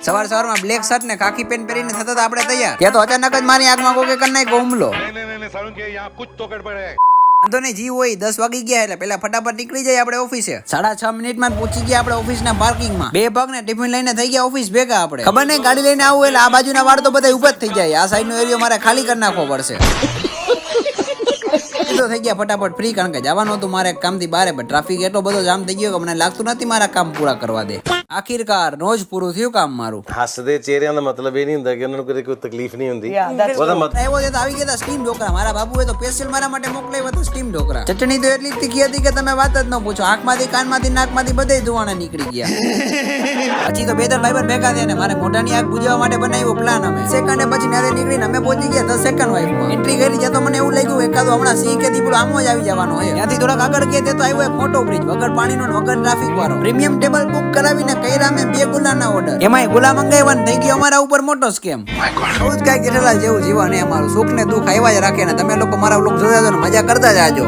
સવારમાં black shirt ને ખાકી pant પહેરીને થતા હતા આપણે તૈયાર, ત્યાં તો અચાનક જ મારી આંખમાં કોઈ કરી નાખ્યો હુમલો. વાંધો નહીં, જી હોય 10 વાગી ગયા એટલે પેલા ફટાફટ નીકળી જાય આપણે ઓફિસે. 6.5 મિનિટમાં પહોંચી ગયા આપણે ઓફિસના પાર્કિંગમાં. 2 પગ ને ટિફિન લઈને થઈ ગયા ઓફિસ ભેગા આપણે. ખબર નહીં ગાડી લઈને આવું એટલે આ બાજુના વાળ તો બધા ઉભા જ થઈ જાય. આ સાઈડનો એરિયો મારે ખાલી કરી નાખવો પડશે. થઈ ગયા ફટાફટ ફ્રી, કારણ કે જવાનું હતું મારે કામથી બહાર, પણ ટ્રાફિક એટલો બધો જામ થઈ ગયો કે મને લાગતું નથી મારા કામ પૂરા કરવા દે. આખિરકાર રોજ પૂરું થયું કામ મારું. હસદે ચહેરા ਦਾ મતલબ એ નહીં ਹੁੰਦਾ કે ਉਹਨਾਂ ਨੂੰ કોઈ તકલીફ નહીં ਹੁੰਦੀ. એવો છે તો આવી ગયા સ્ટીમ ઢોકળા. મારા બાબુએ તો સ્પેશિયલ મારા માટે મોકલાવ્યા હતા સ્ટીમ ઢોકળા. ચટણી તો એટલી તીખી હતી કે તમે વાત જ ન પૂછો. આંખમાંથી કાનમાંથી નાકમાંથી બધે ધુવાણા નીકળી ગયા. હજી તો 2-3 ભાઈ ભેગા થયા ને મારે મોઢાની આગ બુજાવવા માટે બનાવ્યો પ્લાન. અમે સેકન્ડ પછી નારે નીકળીને અમે પહોંચી ગયા 10 સેકન્ડ વાઇફમાં. એન્ટ્રી કરી જ્યાં તો મને એવું લાગ્યું એકાદો હમણાં સિંહ કે દીપડો આમ જ આવી જવાનો હોય. ત્યાંથી થોડાક આગળ ગયા તો આવ્યો એક મોટો બ્રિજ, વગર પાણીનો વગર ટ્રાફિક વાળો. પ્રીમિયમ ટેબલ બુક કરાવીને કર્યા અમે 2 ગુલાના ઓર્ડર. એમાંય ગુલા મંગાવ્યા થઈ ગયો અમારા ઉપર મોટો સ્કેમ. બહુ જ કઈ જેઠાલાલ જેવું જીવન એ અમારું. સુખ ને દુઃખ આવ્યા જ રાખે ને તમે લોકો મારા વ્લોગ જોયા છો ને મજા કરતા જાજો.